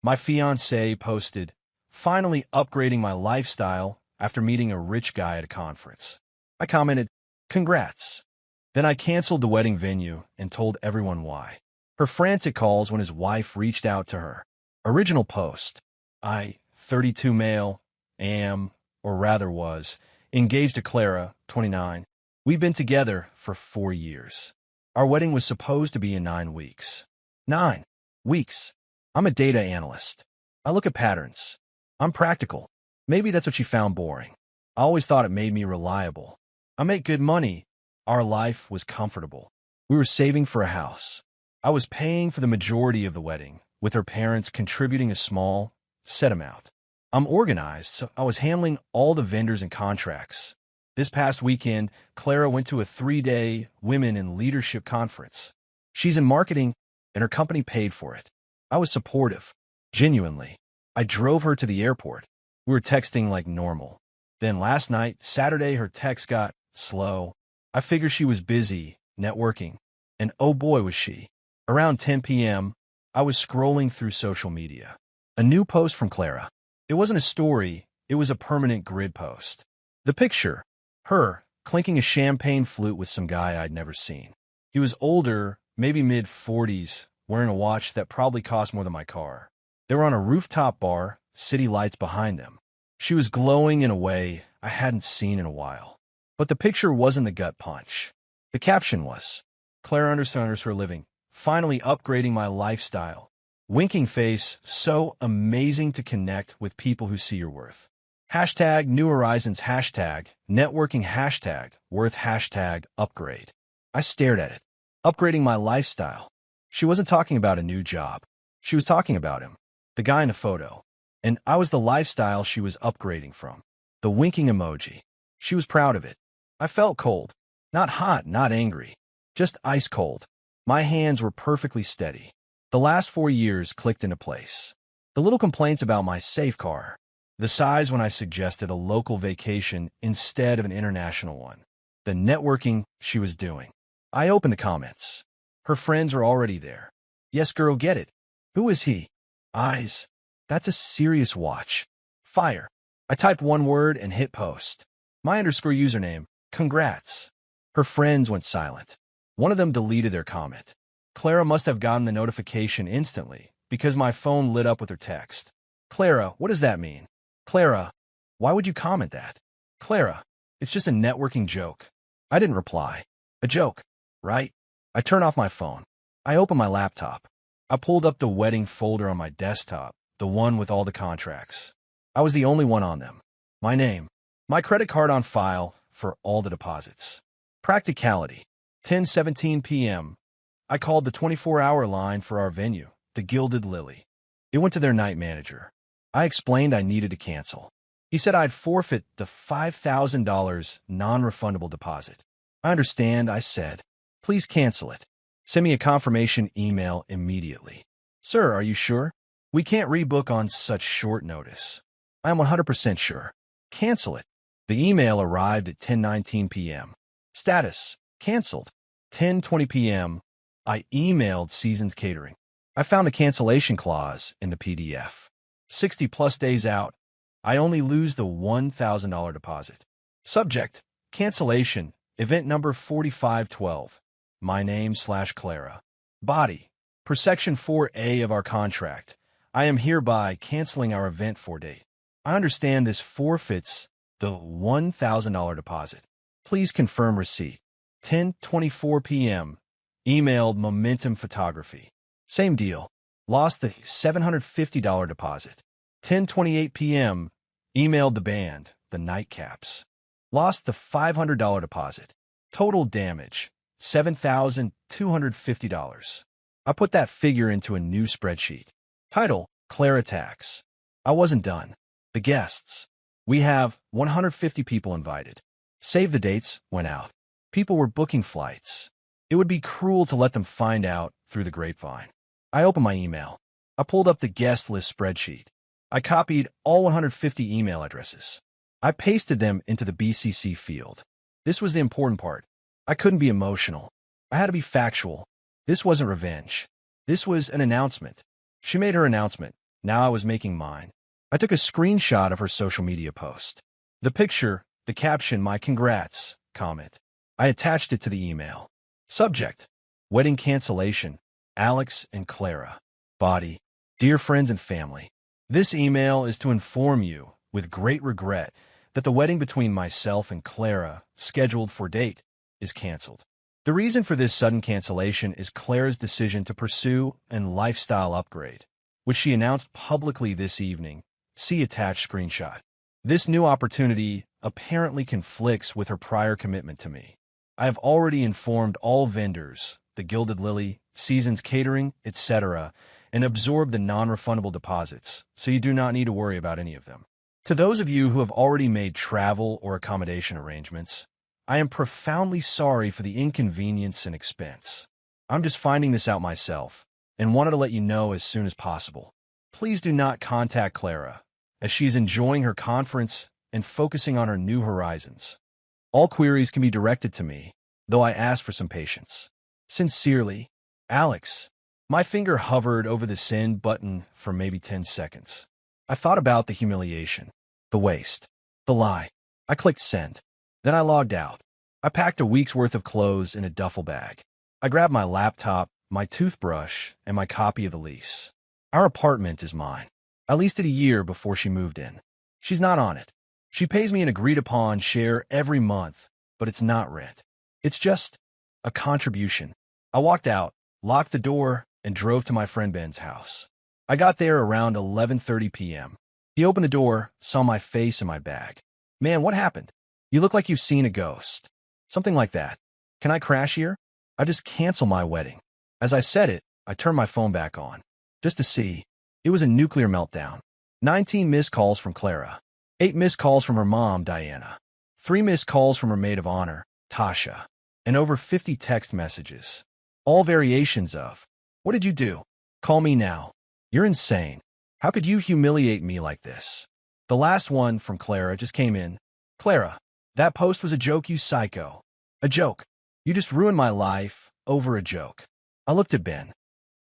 My fiancée posted, finally upgrading my lifestyle after meeting a rich guy at a conference. I commented, congrats. Then I canceled the wedding venue and told everyone why. Her frantic calls when his wife reached out to her. Original post. I, 32 male, am, or rather was, engaged to Clara, 29. We've been together for 4 years. Our wedding was supposed to be in 9 weeks. 9 weeks. I'm a data analyst. I look at patterns. I'm practical. Maybe that's what she found boring. I always thought it made me reliable. I make good money. Our life was comfortable. We were saving for a house. I was paying for the majority of the wedding, with her parents contributing a small, set amount. I'm organized, so I was handling all the vendors and contracts. This past weekend, Clara went to a 3-day Women in Leadership conference. She's in marketing, and her company paid for it. I was supportive, genuinely. I drove her to the airport. We were texting like normal. Then last night, Saturday, her text got slow. I figured she was busy, networking. And oh boy was she. Around 10 p.m., I was scrolling through social media. A new post from Clara. It wasn't a story, it was a permanent grid post. The picture, her, clinking a champagne flute with some guy I'd never seen. He was older, maybe mid-40s, wearing a watch that probably cost more than my car. They were on a rooftop bar, city lights behind them. She was glowing in a way I hadn't seen in a while. But the picture wasn't the gut punch. The caption was, Clara understands her living, finally upgrading my lifestyle. Winking face, so amazing to connect with people who see your worth. Hashtag New Horizons, hashtag networking, hashtag worth, hashtag upgrade. I stared at it. Upgrading my lifestyle. She wasn't talking about a new job. She was talking about him, the guy in the photo. And I was the lifestyle she was upgrading from. The winking emoji. She was proud of it. I felt cold. Not hot, not angry. Just ice cold. My hands were perfectly steady. The last 4 years clicked into place. The little complaints about my safe car. The size when I suggested a local vacation instead of an international one. The networking she was doing. I opened the comments. Her friends were already there. Yes, girl, get it. Who is he? Eyes. That's a serious watch. Fire. I typed one word and hit post. My underscore username. Congrats. Her friends went silent. One of them deleted their comment. Clara must have gotten the notification instantly because my phone lit up with her text. Clara, what does that mean? Clara, why would you comment that? Clara, it's just a networking joke. I didn't reply. A joke, right? I turned off my phone. I opened my laptop. I pulled up the wedding folder on my desktop, the one with all the contracts. I was the only one on them. My name. My credit card on file for all the deposits. Practicality. 10:17 p.m. I called the 24-hour line for our venue, the Gilded Lily. It went to their night manager. I explained I needed to cancel. He said I'd forfeit the $5,000 non-refundable deposit. I understand, I said. Please cancel it. Send me a confirmation email immediately. Sir, are you sure? We can't rebook on such short notice. I am 100% sure. Cancel it. The email arrived at 10:19 p.m. Status, canceled. 10:20 p.m. I emailed Seasons Catering. I found the cancellation clause in the PDF. 60+ days out. I only lose the $1,000 deposit. Subject, cancellation, event number 4512. My name / Clara. Body, per section 4A of our contract, I am hereby canceling our event for date. I understand this forfeits the $1,000 deposit. Please confirm receipt. 10:24 p.m. Emailed Momentum Photography. Same deal. Lost the $750 deposit. 10:28 p.m. Emailed the band, the Nightcaps. Lost the $500 deposit. Total damage, $7,250. I put that figure into a new spreadsheet. Title, Clara Tax. I wasn't done. The guests. We have 150 people invited. Save the dates went out. People were booking flights. It would be cruel to let them find out through the grapevine. I opened my email. I pulled up the guest list spreadsheet. I copied all 150 email addresses. I pasted them into the BCC field. This was the important part. I couldn't be emotional. I had to be factual. This wasn't revenge. This was an announcement. She made her announcement. Now I was making mine. I took a screenshot of her social media post. The picture, the caption, my congrats comment. I attached it to the email. Subject: wedding cancellation, Alex and Clara. Body: dear friends and family. This email is to inform you, with great regret, that the wedding between myself and Clara, scheduled for date, is canceled. The reason for this sudden cancellation is Clara's decision to pursue an lifestyle upgrade, which she announced publicly this evening. See attached screenshot. This new opportunity apparently conflicts with her prior commitment to me. I have already informed all vendors, the Gilded Lily, Seasons Catering, etc., and absorbed the non-refundable deposits, so you do not need to worry about any of them. To those of you who have already made travel or accommodation arrangements, I am profoundly sorry for the inconvenience and expense. I'm just finding this out myself and wanted to let you know as soon as possible. Please do not contact Clara, as she's enjoying her conference and focusing on her new horizons. All queries can be directed to me, though I ask for some patience. Sincerely, Alex. My finger hovered over the send button for maybe 10 seconds. I thought about the humiliation, the waste, the lie. I clicked send. Then I logged out. I packed a week's worth of clothes in a duffel bag. I grabbed my laptop, my toothbrush, and my copy of the lease. Our apartment is mine. I leased it a year before she moved in. She's not on it. She pays me an agreed-upon share every month, but it's not rent. It's just a contribution. I walked out, locked the door, and drove to my friend Ben's house. I got there around 11:30 p.m. He opened the door, saw my face in my bag. Man, what happened? You look like you've seen a ghost. Something like that. Can I crash here? I just cancel my wedding. As I said it, I turned my phone back on, just to see. It was a nuclear meltdown. 19 missed calls from Clara. 8 missed calls from her mom, Diana. 3 missed calls from her maid of honor, Tasha. And over 50 text messages. All variations of, "What did you do? Call me now. You're insane. How could you humiliate me like this?" The last one from Clara just came in. "Clara, that post was a joke, you psycho. A joke. You just ruined my life over a joke." I looked at Ben.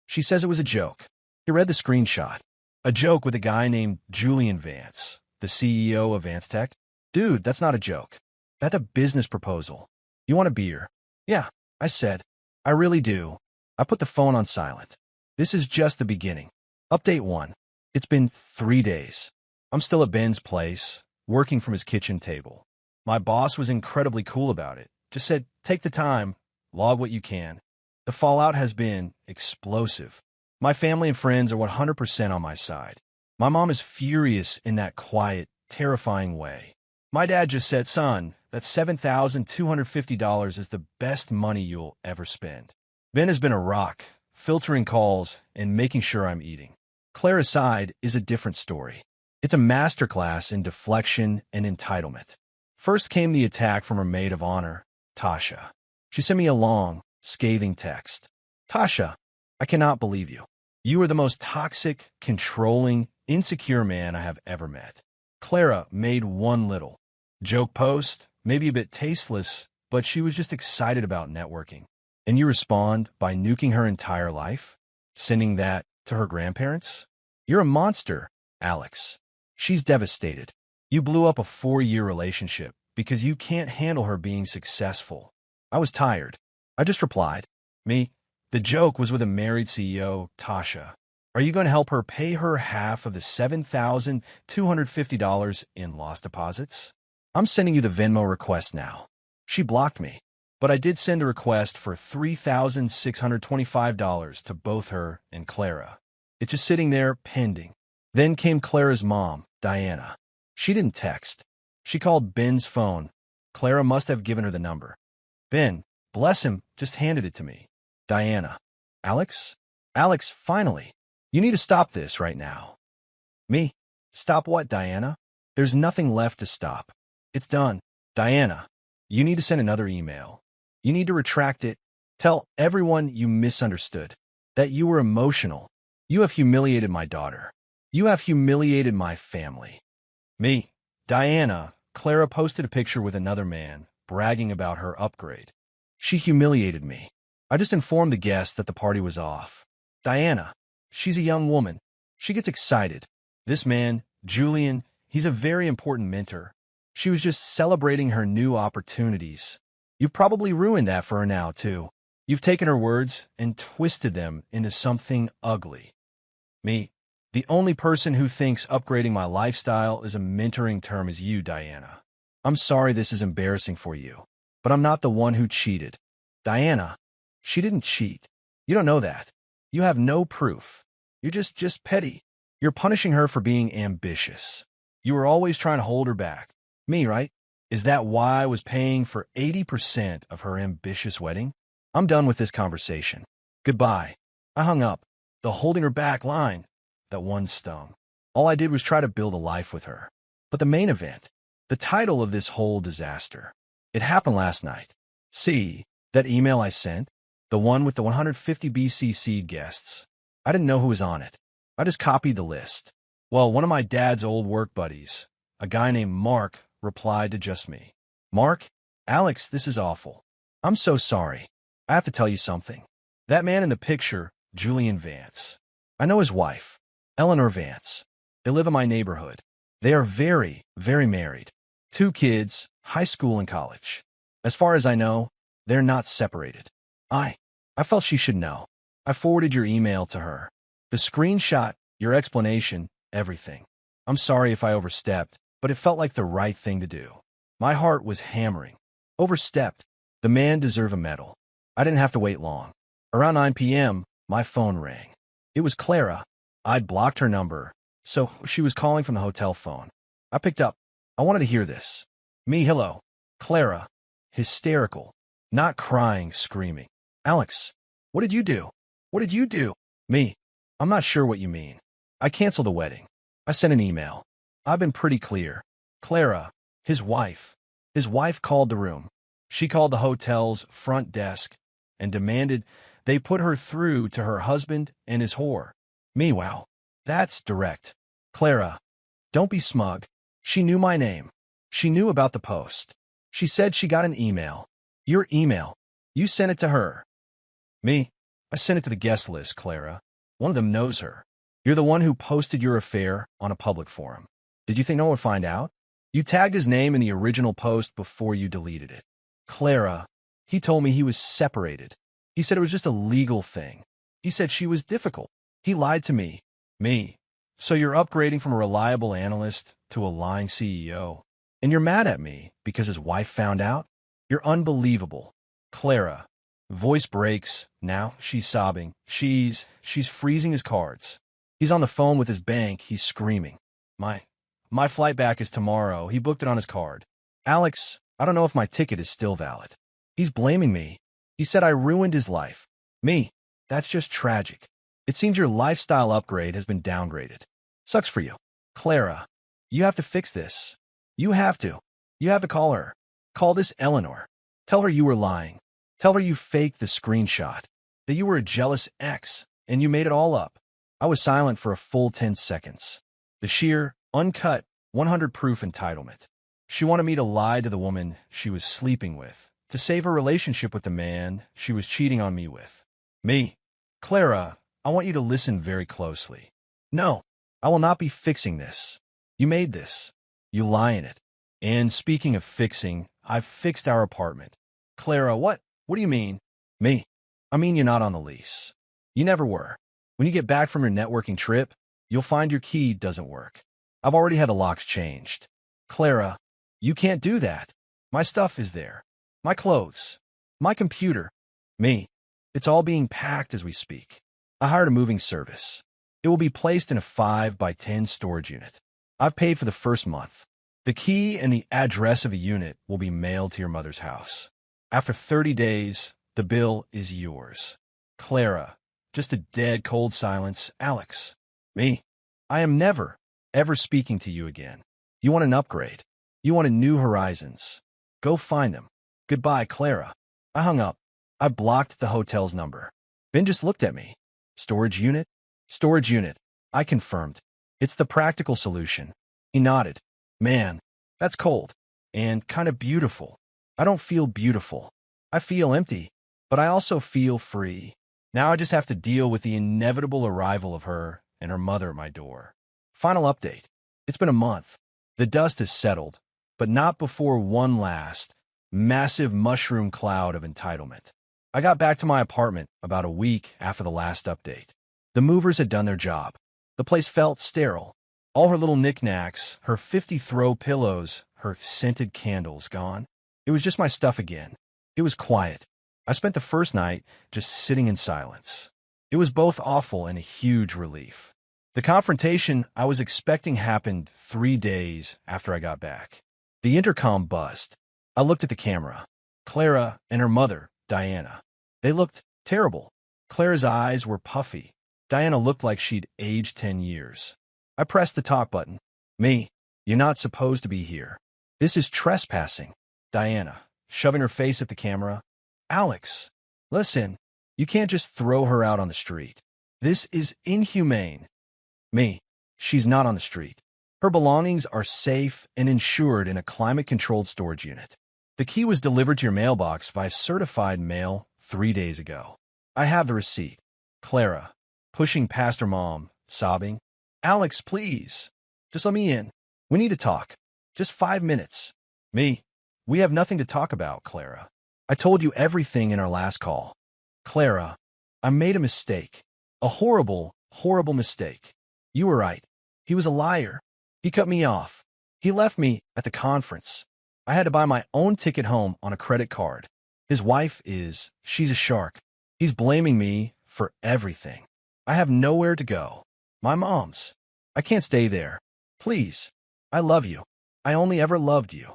She says it was a joke. He read the screenshot. A joke with a guy named Julian Vance, the CEO of Vance Tech. Dude, that's not a joke. That's a business proposal. You want a beer? Yeah, I said. I really do. I put the phone on silent. This is just the beginning. Update 1. It's been 3 days. I'm still at Ben's place, working from his kitchen table. My boss was incredibly cool about it. Just said, take the time, log what you can. The fallout has been explosive. My family and friends are 100% on my side. My mom is furious in that quiet, terrifying way. My dad just said, son, that $7,250 is the best money you'll ever spend. Ben has been a rock, filtering calls and making sure I'm eating. Clara's side is a different story. It's a masterclass in deflection and entitlement. First came the attack from her maid of honor, Tasha. She sent me a long, scathing text. Tasha, I cannot believe you. You are the most toxic, controlling, insecure man I have ever met. Clara made one little joke post, maybe a bit tasteless, but she was just excited about networking. And you respond by nuking her entire life? Sending that to her grandparents? You're a monster, Alex. She's devastated. You blew up a 4-year relationship because you can't handle her being successful. I was tired. I just replied, me. The joke was with a married CEO, Tasha. Are you going to help her pay her half of the $7,250 in lost deposits? I'm sending you the Venmo request now. She blocked me, but I did send a request for $3,625 to both her and Clara. It's just sitting there pending. Then came Clara's mom, Diana. She didn't text. She called Ben's phone. Clara must have given her the number. Ben, bless him, just handed it to me. Diana. Alex? Alex, finally. You need to stop this right now. Me? Stop what, Diana? There's nothing left to stop. It's done. Diana, you need to send another email. You need to retract it. Tell everyone you misunderstood. That you were emotional. You have humiliated my daughter. You have humiliated my family. Me. Diana. Clara posted a picture with another man, bragging about her upgrade. She humiliated me. I just informed the guests that the party was off. Diana. She's a young woman. She gets excited. This man, Julian, he's a very important mentor. She was just celebrating her new opportunities. You've probably ruined that for her now, too. You've taken her words and twisted them into something ugly. Me, the only person who thinks upgrading my lifestyle is a mentoring term is you, Diana. I'm sorry this is embarrassing for you, but I'm not the one who cheated. Diana, she didn't cheat. You don't know that. You have no proof. You're just petty. You're punishing her for being ambitious. You were always trying to hold her back. Me, right? Is that why I was paying for 80% of her ambitious wedding? I'm done with this conversation. Goodbye. I hung up. The holding her back line, that one stung. All I did was try to build a life with her. But the main event, the title of this whole disaster, it happened last night. See, that email I sent? The one with the 150 BCC guests. I didn't know who was on it. I just copied the list. Well, one of my dad's old work buddies, a guy named Mark, replied to just me. Mark, Alex, this is awful. I'm so sorry. I have to tell you something. That man in the picture, Julian Vance. I know his wife, Eleanor Vance. They live in my neighborhood. They are very, very married. 2 kids, high school and college. As far as I know, they're not separated. I felt she should know. I forwarded your email to her. The screenshot, your explanation, everything. I'm sorry if I overstepped, but it felt like the right thing to do. My heart was hammering. Overstepped. The man deserved a medal. I didn't have to wait long. Around 9 p.m., my phone rang. It was Clara. I'd blocked her number, so she was calling from the hotel phone. I picked up. I wanted to hear this. Me, hello. Clara. Hysterical. Not crying, screaming. Alex, what did you do? What did you do? Me. I'm not sure what you mean. I canceled the wedding. I sent an email. I've been pretty clear. Clara, his wife. His wife called the room. She called the hotel's front desk and demanded they put her through to her husband and his whore. Me, wow. That's direct. Clara, don't be smug. She knew my name. She knew about the post. She said she got an email. Your email. You sent it to her. Me? I sent it to the guest list, Clara. One of them knows her. You're the one who posted your affair on a public forum. Did you think no one would find out? You tagged his name in the original post before you deleted it. Clara, he told me he was separated. He said it was just a legal thing. He said she was difficult. He lied to me. Me. So you're upgrading from a reliable analyst to a lying CEO. And you're mad at me because his wife found out? You're unbelievable. Clara. Voice breaks. Now she's sobbing. She's freezing his cards. He's on the phone with his bank. He's screaming. My flight back is tomorrow. He booked it on his card. Alex, I don't know if my ticket is still valid. He's blaming me. He said I ruined his life. Me. That's just tragic. It seems your lifestyle upgrade has been downgraded. Sucks for you. Clara, you have to fix this. You have to. You have to call her. Call this Eleanor. Tell her you were lying. Tell her you faked the screenshot. That you were a jealous ex, and you made it all up. I was silent for a full 10 seconds. The sheer, uncut, 100 proof entitlement. She wanted me to lie to the woman she was sleeping with, to save her relationship with the man she was cheating on me with. Me. Clara, I want you to listen very closely. No, I will not be fixing this. You made this. You lie in it. And speaking of fixing, I've fixed our apartment. Clara, what? What do you mean? Me. I mean you're not on the lease. You never were. When you get back from your networking trip, you'll find your key doesn't work. I've already had the locks changed. Clara, you can't do that. My stuff is there. My clothes. My computer. Me. It's all being packed as we speak. I hired a moving service. It will be placed in a 5 by 10 storage unit. I've paid for the first month. The key and the address of a unit will be mailed to your mother's house. After 30 days, the bill is yours. Clara, just a dead cold silence. Alex, me. I am never, ever speaking to you again. You want an upgrade. You wanted new horizons. Go find them. Goodbye, Clara. I hung up. I blocked the hotel's number. Ben just looked at me. Storage unit? Storage unit. I confirmed. It's the practical solution. He nodded. Man, that's cold. And kind of beautiful. I don't feel beautiful. I feel empty. But I also feel free. Now I just have to deal with the inevitable arrival of her and her mother at my door. Final update. It's been a month. The dust has settled, but not before one last, massive mushroom cloud of entitlement. I got back to my apartment about a week after the last update. The movers had done their job. The place felt sterile. All her little knickknacks, her 50-throw pillows, her scented candles gone. It was just my stuff again. It was quiet. I spent the first night just sitting in silence. It was both awful and a huge relief. The confrontation I was expecting happened 3 days after I got back. The intercom buzzed. I looked at the camera. Clara and her mother, Diana. They looked terrible. Clara's eyes were puffy. Diana looked like she'd aged 10 years. I pressed the talk button. Me, you're not supposed to be here. This is trespassing. Diana, shoving her face at the camera. Alex, listen, you can't just throw her out on the street. This is inhumane. Me, she's not on the street. Her belongings are safe and insured in a climate-controlled storage unit. The key was delivered to your mailbox via certified mail 3 days ago. I have the receipt. Clara, pushing past her mom, sobbing. Alex, please. Just let me in. We need to talk. Just 5 minutes. Me, we have nothing to talk about, Clara. I told you everything in our last call. Clara, I made a mistake. A horrible, horrible mistake. You were right. He was a liar. He cut me off. He left me at the conference. I had to buy my own ticket home on a credit card. His wife she's a shark. He's blaming me for everything. I have nowhere to go. My mom's. I can't stay there. Please. I love you. I only ever loved you.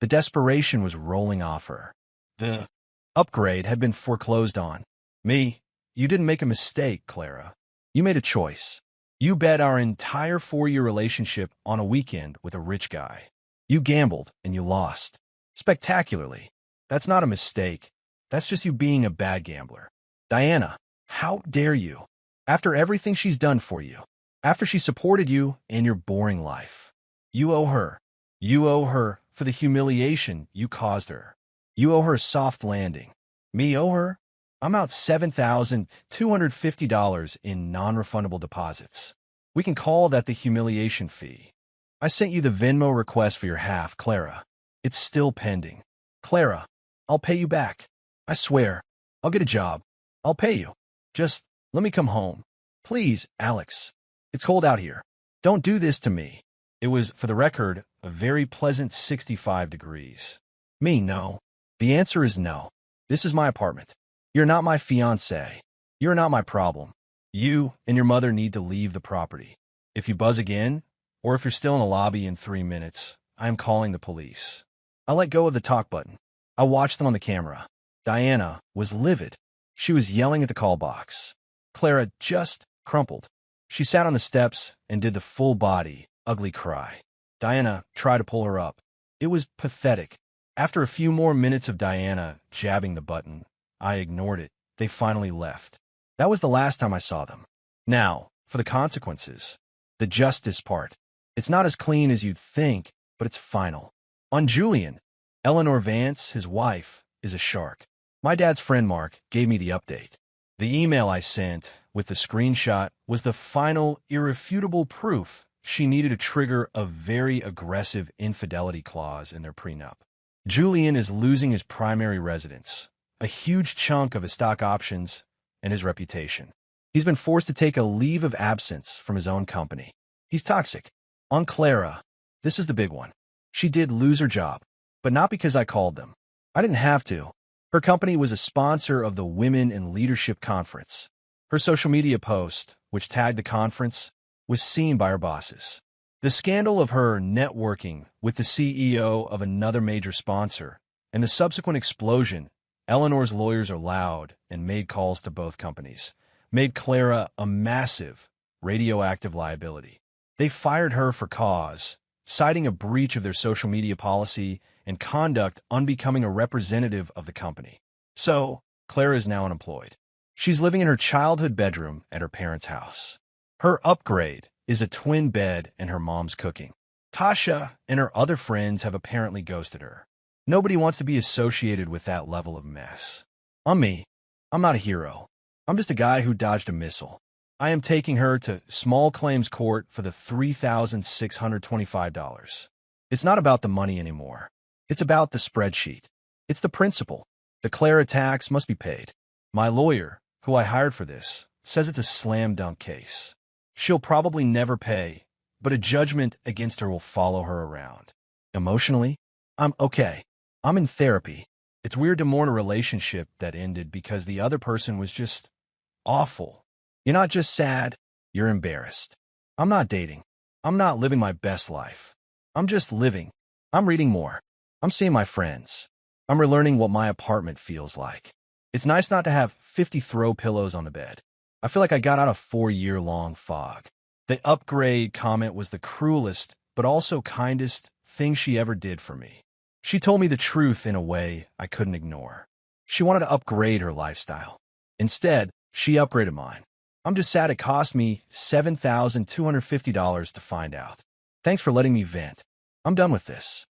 The desperation was rolling off her. The upgrade had been foreclosed on. Me, you didn't make a mistake, Clara. You made a choice. You bet our entire 4-year relationship on a weekend with a rich guy. You gambled and you lost. Spectacularly. That's not a mistake. That's just you being a bad gambler. Diana, how dare you? After everything she's done for you. After she supported you and your boring life. You owe her. You owe her for the humiliation you caused her. You owe her a soft landing. Me owe her? I'm out $7,250 in non-refundable deposits. We can call that the humiliation fee. I sent you the Venmo request for your half, Clara. It's still pending. Clara, I'll pay you back. I swear. I'll get a job. I'll pay you. Just let me come home. Please, Alex. It's cold out here. Don't do this to me. It was, for the record, a very pleasant 65 degrees. Me, no. The answer is no. This is my apartment. You're not my fiancé. You're not my problem. You and your mother need to leave the property. If you buzz again, or if you're still in the lobby in 3 minutes, I am calling the police. I let go of the talk button. I watched them on the camera. Diana was livid. She was yelling at the call box. Clara just crumpled. She sat on the steps and did the full-body, ugly cry. Diana tried to pull her up. It was pathetic. After a few more minutes of Diana jabbing the button, I ignored it. They finally left. That was the last time I saw them. Now, for the consequences. The justice part. It's not as clean as you'd think, but it's final. On Julian, Eleanor Vance, his wife, is a shark. My dad's friend Mark gave me the update. The email I sent with the screenshot was the final, irrefutable proof she needed to trigger a very aggressive infidelity clause in their prenup. Julian is losing his primary residence, a huge chunk of his stock options, and his reputation. He's been forced to take a leave of absence from his own company. He's toxic. On Clara, this is the big one. She did lose her job, but not because I called them. I didn't have to. Her company was a sponsor of the Women in Leadership Conference. Her social media post, which tagged the conference, was seen by her bosses. The scandal of her networking with the CEO of another major sponsor and the subsequent explosion, Eleanor's lawyers are loud and made calls to both companies, made Clara a massive radioactive liability. They fired her for cause, citing a breach of their social media policy and conduct unbecoming a representative of the company. So, Clara is now unemployed. She's living in her childhood bedroom at her parents' house. Her upgrade is a twin bed and her mom's cooking. Tasha and her other friends have apparently ghosted her. Nobody wants to be associated with that level of mess. On me, I'm not a hero. I'm just a guy who dodged a missile. I am taking her to small claims court for the $3,625. It's not about the money anymore. It's about the spreadsheet. It's the principle. Declare a tax must be paid. My lawyer, who I hired for this, says it's a slam dunk case. She'll probably never pay, but a judgment against her will follow her around. Emotionally, I'm okay. I'm in therapy. It's weird to mourn a relationship that ended because the other person was just awful. You're not just sad, you're embarrassed. I'm not dating. I'm not living my best life. I'm just living. I'm reading more. I'm seeing my friends. I'm relearning what my apartment feels like. It's nice not to have 50 throw pillows on the bed. I feel like I got out of 4-year-long fog. The upgrade comment was the cruelest, but also kindest thing she ever did for me. She told me the truth in a way I couldn't ignore. She wanted to upgrade her lifestyle. Instead, she upgraded mine. I'm just sad it cost me $7,250 to find out. Thanks for letting me vent. I'm done with this.